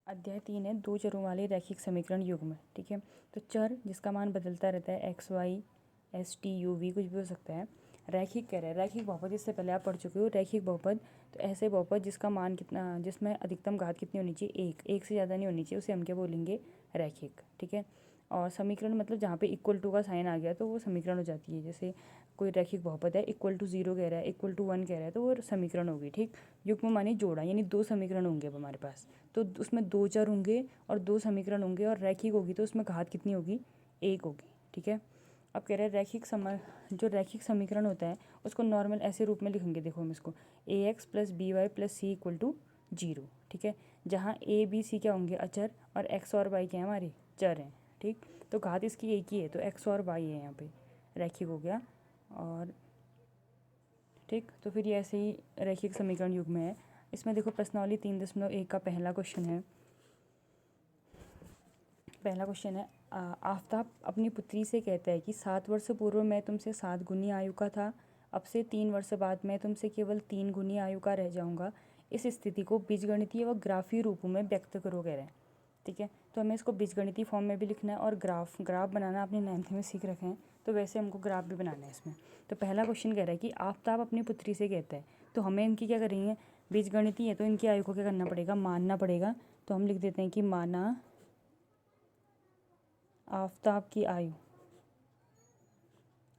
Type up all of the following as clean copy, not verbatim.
अध्याय 3 है दो चरों वाले रैखिक समीकरण युग्म। ठीक है, तो चर जिसका मान बदलता रहता है x y s t u v कुछ भी हो सकता है। रैखिक कह रहे हैं, रैखिक बहुपद इससे पहले आप पढ़ चुके हो। रैखिक बहुपद तो ऐसे बहुपद जिसका मान कितना, जिसमें अधिकतम घात कितनी होनी चाहिए, एक से ज़्यादा नहीं होनी चाहिए, उसे हम क्या बोलेंगे, रैखिक। ठीक है, और समीकरण मतलब जहाँ पे इक्वल टू का साइन आ गया तो वो समीकरण हो जाती है। जैसे कोई रैखिक बहुपद है, इक्वल टू 0 कह रहा है, इक्वल टू 1 कह रहा है, तो वो समीकरण होगी। ठीक, युग्म माने जोड़ा, यानी दो समीकरण होंगे अब हमारे पास, तो उसमें दो चर होंगे और दो समीकरण होंगे, और रैखिक होगी तो उसमें घात कितनी होगी, एक होगी। ठीक है, अब कह रहे हैं जो रैखिक समीकरण होता है उसको नॉर्मल ऐसे रूप में लिखेंगे। देखो हम इसको a x plus b y plus c equal to 0। ठीक है, जहाँ ए बी सी क्या होंगे, अचर, और एक्स और वाई क्या है, हमारे चर हैं। ठीक, तो घात इसकी एक ही है, तो एक्स और वाई है यहाँ पे, रैखिक हो गया। और ठीक, तो फिर ये ऐसे ही रैखिक समीकरण युग्म है। इसमें देखो प्रश्नावली 3.1 का पहला क्वेश्चन है। पहला क्वेश्चन है, आफताब अपनी पुत्री से कहता है कि 7 वर्ष पूर्व मैं तुमसे 7 गुनी आयु का था, अब से 3 वर्ष बाद मैं तुमसे केवल 3 गुनी आयु का रह जाऊंगा। इस स्थिति को बीजगणितीय व ग्राफीय रूपों में व्यक्त करो कह रहे हैं। ठीक है, तो हमें इसको बीजगणितीय फॉर्म में भी लिखना है और ग्राफ बनाना अपने 9th में सीख रखे हैं, तो वैसे हमको ग्राफ भी बनाना है इसमें। तो पहला क्वेश्चन कह रहा है कि आफताब अपनी पुत्री से कहता है, तो हमें इनकी क्या करेंगे, बीजगणितीय है तो इनकी आयु को क्या करना पड़ेगा, मानना पड़ेगा। तो हम लिख देते हैं कि माना आफताब की आयु,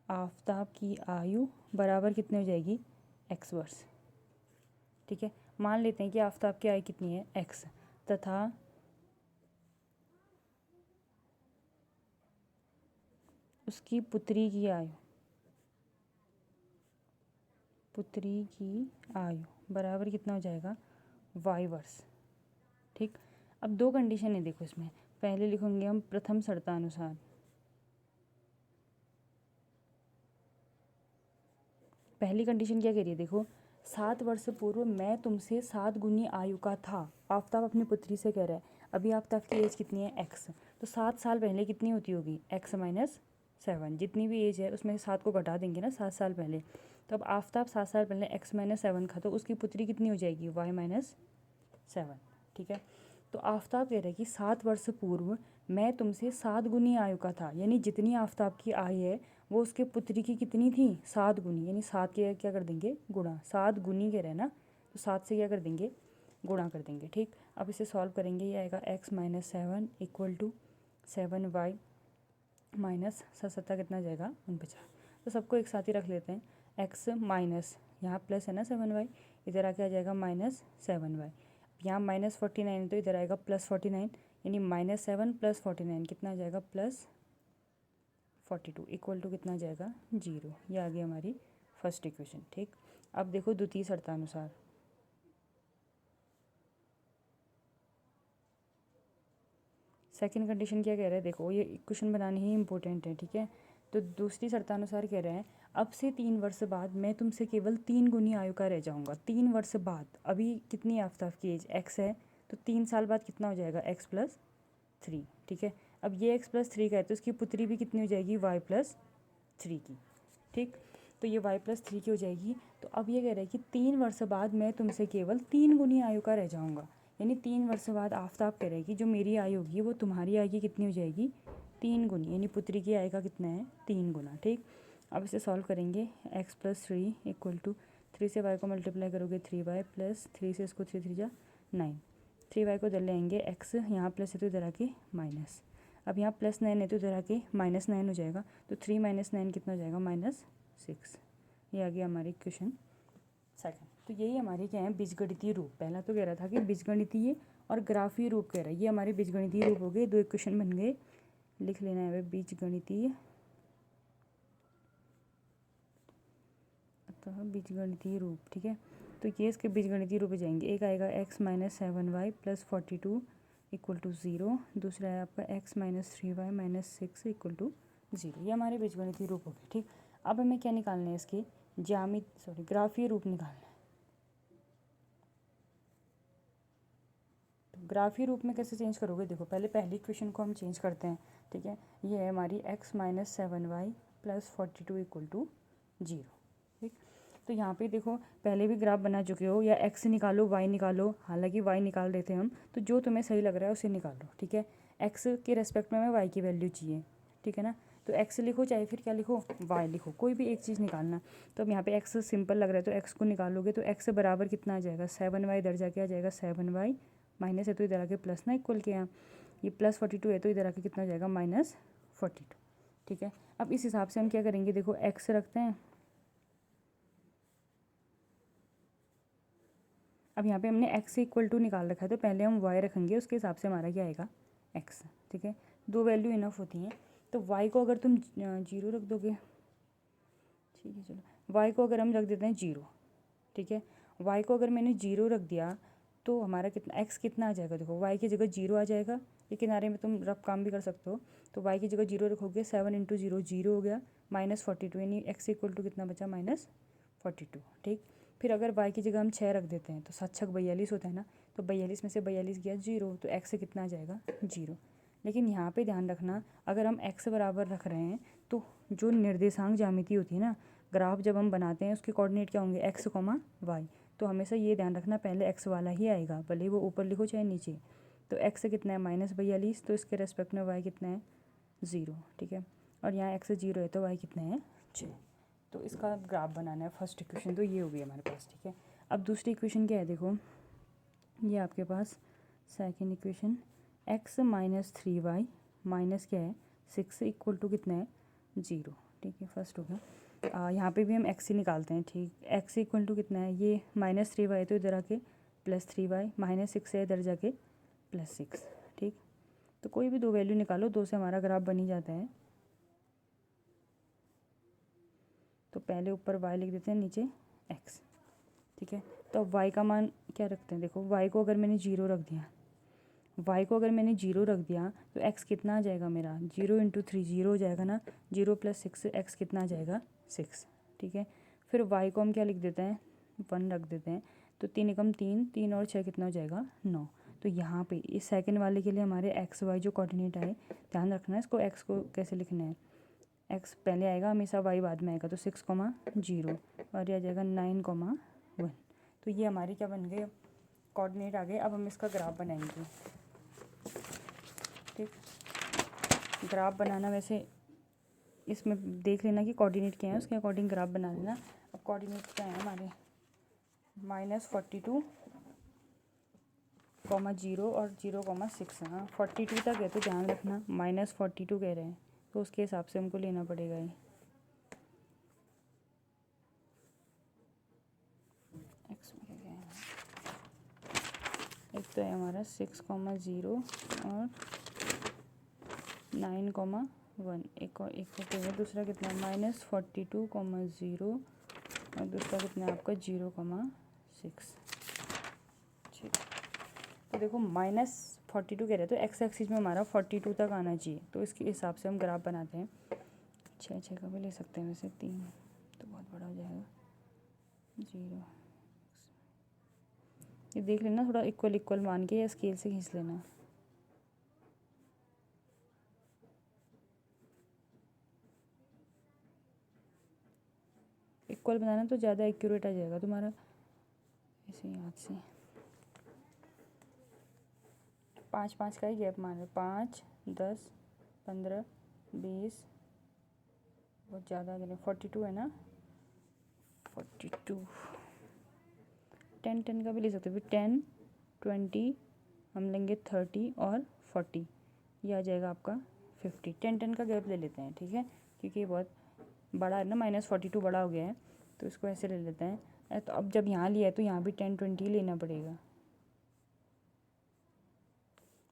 आफताब की आयु बराबर कितनी हो जाएगी, एक्स वर्ष। ठीक है, मान लेते हैं कि आफताब की आयु कितनी है, एक्स, तथा उसकी पुत्री की आयु, पुत्री की आयु बराबर कितना हो जाएगा, वाई वर्ष। ठीक, अब दो कंडीशन है देखो इसमें, पहले लिखेंगे हम प्रथम शर्तानुसार, पहली कंडीशन क्या कह रही है, देखो 7 वर्ष पूर्व मैं तुमसे 7 गुनी आयु का था। आफताब अपनी पुत्री से कह रहा है, अभी आफताब की एज कितनी है, एक्स, तो 7 साल पहले कितनी होती होगी, एक्स माइनस 7, जितनी भी एज है उसमें से 7 को घटा देंगे ना 7 साल पहले। तो अब आफताब 7 साल पहले एक्स माइनस 7 का, तो उसकी पुत्री कितनी हो जाएगी, वाई माइनस 7। ठीक है, तो आफताब कह रहा है कि 7 वर्ष पूर्व मैं तुमसे 7 गुनी आयु का था, यानी जितनी आफताब की आयु है वो उसके पुत्री की कितनी थी, 7 गुनी, यानी 7 के क्या कर देंगे, गुणा, 7 गुनी कह रहे हैं ना, तो 7 से क्या कर देंगे, गुणा कर देंगे। ठीक, अब इसे सॉल्व करेंगे, ये आएगा x minus 7 equal to 7 y minus 7 कितना जाएगा, 49। तो सबको एक साथ ही रख लेते हैं, एक्स माइनस, यहाँ प्लस है ना 7 वाई, इधर आके आ जाएगा माइनस 7 वाई, यहाँ माइनस 49 है तो इधर आएगा प्लस 49, यानी माइनस 7 प्लस 49 कितना आ जाएगा, प्लस 42 इक्वल टू कितना आ जाएगा, 0। ये आ गई हमारी फर्स्ट इक्वेशन। ठीक, अब देखो द्वितीय शर्तानुसार, सेकंड कंडीशन क्या कह रहा है, देखो ये इक्वेशन बनानी ही इंपॉर्टेंट है। ठीक है, तो दूसरी शर्तानुसार कह रहे हैं, अब से 3 वर्ष बाद मैं तुमसे केवल 3 गुनी आयु का रह जाऊंगा। 3 वर्ष बाद, अभी कितनी आफताब की एज, एक्स है, तो 3 साल बाद कितना हो जाएगा, एक्स प्लस 3। ठीक है, अब ये एक्स प्लस 3 का है तो उसकी पुत्री भी कितनी हो जाएगी, वाई प्लस 3 की। ठीक, तो ये वाई प्लस 3 की हो जाएगी। तो अब ये कह रहा है कि 3 वर्ष बाद मैं तुमसे केवल 3 गुनी आयु का रह जाऊंगा, यानी 3 वर्ष बाद आफताब कह रहे हैं कि जो मेरी आयु होगी वो तुम्हारी आयु की कितनी हो जाएगी, 3 गुनी, यानी पुत्री की आयु का कितना है, 3 गुना। ठीक, अब इसे सॉल्व करेंगे, एक्स प्लस 3 इक्वल टू 3 से वाई को मल्टीप्लाई करोगे 3 वाई प्लस 3 से इसको 3 3 जा 9, 3 वाई को इधर ले आएंगे, एक्स यहाँ प्लस है तो इधर आके माइनस, अब यहाँ प्लस 9 है तो इधर आके माइनस 9 हो जाएगा, तो 3 माइनस 9 कितना हो जाएगा, माइनस 6। ये आ गया हमारी क्वेश्चन सेकंड। तो यही हमारी क्या है, बीजगणितीय रूप। पहला तो कह रहा था कि बीजगणितीय और ग्राफीय रूप कह रहा है, ये हमारे बीजगणितीय रूप हो गए, दो इक्वेशन बन गए, लिख लेना है बीजगणितीय, अतः बीजगणितीय रूप। ठीक है, तो ये इसके बीजगणितीय रूप में जाएंगे, एक आएगा x minus 7 y plus 42 equal to 0, दूसरा है आपका x minus 3 y minus 6 equal to 0। ये हमारे बीजगणितीय रूप हो गए। ठीक, अब हमें क्या निकालना है, इसके ग्राफीय रूप निकालना है। तो ग्राफीय रूप में कैसे चेंज करोगे, देखो पहले पहली इक्वेशन को हम चेंज करते हैं। ठीक है, ये है हमारी x minus 7 y plus 42 equal to 0। ठीक, तो यहाँ पे देखो पहले भी ग्राफ बना चुके हो, या एक्स निकालो वाई निकालो, हालांकि वाई निकाल देते हैं हम, तो जो तुम्हें सही लग रहा है उसे निकाल लो, ठीक है। एक्स के रेस्पेक्ट में हमें वाई की वैल्यू चाहिए, ठीक है ना। तो एक्स लिखो चाहे फिर क्या लिखो, वाई लिखो, कोई भी एक चीज़ निकालना। तो अब यहाँ पे एक्स सिंपल लग रहा है तो एक्स को निकालोगे तो एक्स बराबर कितना आ जाएगा, 7y, इधर जाके आ जाएगा 7y, माइनस है तो इधर आके प्लस ना, इक्वल के यहाँ ये +42 है तो इधर आके कितना हो जाएगा -42, ठीक है। अब इस हिसाब से हम क्या करेंगे, देखो एक्स रखते हैं, अब यहाँ पे हमने x से = निकाल रखा है तो पहले हम y रखेंगे, उसके हिसाब से हमारा क्या आएगा x, ठीक है। दो वैल्यू इनफ होती हैं। तो y को अगर तुम 0 रख दोगे, ठीक है, चलो y को अगर हम रख देते हैं 0, ठीक है। y को अगर मैंने 0 रख दिया तो हमारा कितना x कितना आ जाएगा, देखो y की जगह 0 आ जाएगा, ये किनारे में तुम रफ काम भी कर सकते हो। तो y की जगह 0 रखोगे, 7 × 0 0 हो गया, -42, यानी x = कितना बचा -42, ठीक। फिर अगर y की जगह हम 6 रख देते हैं तो 7 × 6 = 42 होता है ना, तो 42 में से 42 गया 0, तो x से कितना आ जाएगा 0। लेकिन यहाँ पे ध्यान रखना, अगर हम x बराबर रख रहे हैं तो जो निर्देशांक ज्यामिति होती है ना, ग्राफ जब हम बनाते हैं उसके कोऑर्डिनेट क्या होंगे, x, y। तो हमेशा ये ध्यान रखना पहले x वाला ही आएगा, भले वो ऊपर लिखो चाहे नीचे। तो x से कितना है -42, तो इसके रेस्पेक्ट में y कितना है 0, ठीक है। और यहाँ x 0 है तो y कितना है 6। तो इसका ग्राफ बनाना है, फर्स्ट इक्वेशन तो ये हो गई हमारे पास, ठीक है। अब दूसरी इक्वेशन क्या है, देखो ये आपके पास second equation, x - 3y minus क्या है 6 = कितना है 0, ठीक है, फर्स्ट हो गया। यहाँ पे भी हम x ही निकालते हैं, ठीक। x = कितना है, ये -3y तो इधर आके +3y, -6 है इधर जाके +6, ठीक। तो कोई भी दो वैल्यू निकालो, दो से हमारा ग्राफ बन ही जाता है। तो पहले ऊपर y लिख देते हैं, नीचे x, ठीक है। तो अब y का मान क्या रखते हैं, देखो y को अगर मैंने 0 रख दिया, y को अगर मैंने 0 रख दिया तो x कितना आ जाएगा मेरा, 0 × 3 0 हो जाएगा ना, 0 + 6 x कितना आ जाएगा 6, ठीक है। फिर y को हम क्या लिख देते हैं, 1 रख देते हैं, तो 3 × 3 3 और 6 कितना हो जाएगा 9। तो यहाँ पे इस सेकंड वाले के लिए हमारे x y जो कोऑर्डिनेट आए, ध्यान रखना है इसको, x को कैसे लिखना है, x पहले आएगा हमेशा, y बाद में आएगा, तो 6, 0 और ये आ जाएगा 9, 1। तो ये हमारे क्या बन गए, कोऑर्डिनेट आ गए। अब हम इसका ग्राफ बनाएंगे, ठीक। ग्राफ बनाना वैसे इसमें देख लेना कि कोऑर्डिनेट क्या है, उसके अकॉर्डिंग ग्राफ बना लेना। अब कोऑर्डिनेट क्या है हमारे, -42, 0 और 0, 6, हाँ 42 तक है तो ध्यान रखना -42 कह रहे हैं, तो उसके हिसाब से हमको लेना पड़ेगा ये। एक्स में क्या है, एक तो है हमारा 6, 0 और 9, 1, एक और एक होते हुए दूसरा कितना है -42, 0 और दूसरा कितना है आपका 0, 6, ठीक। तो देखो -42 कह रहे हैं तो एक्स एक्सिस में हमारा 42 तक आना चाहिए, तो इसके हिसाब से हम ग्राफ बनाते हैं। 6 का भी ले सकते हैं वैसे, 3 तो बहुत बड़ा हो जाएगा, 0। ये देख लेना थोड़ा इक्वल मान के, या स्केल से खींच लेना। इक्वल बनाना तो ज़्यादा एक्यूरेट आ जाएगा तुम्हारा, ऐसे याद से 5 का ही गैप मान लो, 5, 10, 15, 20, बहुत ज़्यादा आ 42 है ना, 42, 10 का भी ले सकते हो, फिर 10, 20 हम लेंगे, 30 और 40, ये आ जाएगा आपका 50। 10 का गैप ले लेते हैं, ठीक है, क्योंकि ये बहुत बड़ा है ना, -42 बड़ा हो गया है, तो इसको ऐसे ले लेते हैं। तो अब जब यहाँ लिया है तो यहाँ भी 10, 20 लेना पड़ेगा,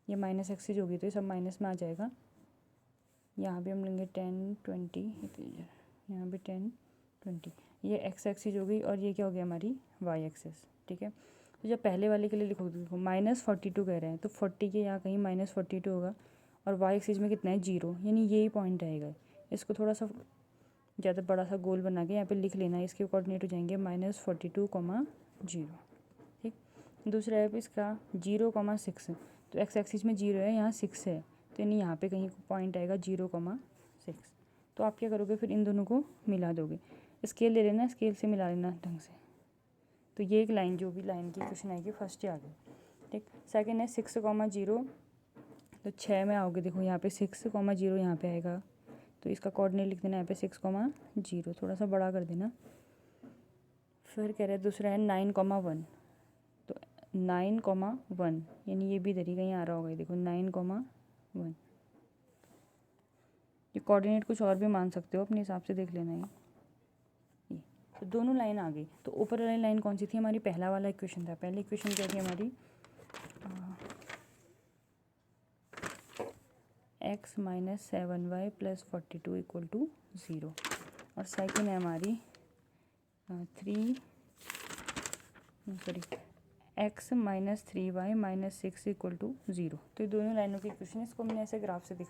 ये माइनस एक्सिस होगी तो ये सब माइनस में आ जाएगा। यहाँ भी हम लेंगे 10, 20, यहाँ भी 10, 20, ये एक्स एक्सिस हो गई और ये क्या हो गया हमारी वाई एक्सिस, ठीक है। तो जब पहले वाले के लिए लिखोगे, देखो -42 कह रहे हैं तो 40 के यहाँ कहीं -42 होगा, और वाई एक्सिस में कितना है 0, यानी यही पॉइंट आएगा। इसको थोड़ा सा ज़्यादा बड़ा सा गोल बना के यहाँ पे लिख लेना है, इसके कोऑर्डिनेट हो जाएंगे -42, 0, ठीक। दूसरा है इसका 0, 6, तो एक्स एक्सिस में 0 है, यहाँ 6 है, तो यानी यहाँ पे कहीं पॉइंट आएगा 0, 6। तो आप क्या करोगे, फिर इन दोनों को मिला दोगे। स्केल ले लेना, स्केल से मिला लेना ढंग से। तो ये एक लाइन, जो भी लाइन की क्वेश्चन आएगी फर्स्ट ही आ गई, ठीक। सेकंड है 6,0, तो 6 में आओगे, देखो यहाँ पे 6,0 यहाँ पे आएगा, तो इसका कोऑर्डिनेट लिख देना यहाँ पे 6,0, थोड़ा सा बड़ा कर देना। फिर कह रहे हैं दूसरा है 9,1, तो 9,1 यानी ये भी इधर ही कहीं आ रहा होगा, ये देखो 9,1। ये कोऑर्डिनेट कुछ और भी मान सकते हो, अपने हिसाब से देख लेना ये। तो दोनों लाइन आ गई। तो ऊपर वाली लाइन कौन सी थी हमारी? पहला वाला इक्वेशन था। पहली इक्वेशन क्या थी हमारी? x - 7y + 42 = 0। और सेकंड है हमारी x - 3y - 6 = 0। तो ये दोनों लाइनों की इक्वेशन, इसको मैंने ऐसे ग्राफ से दिखा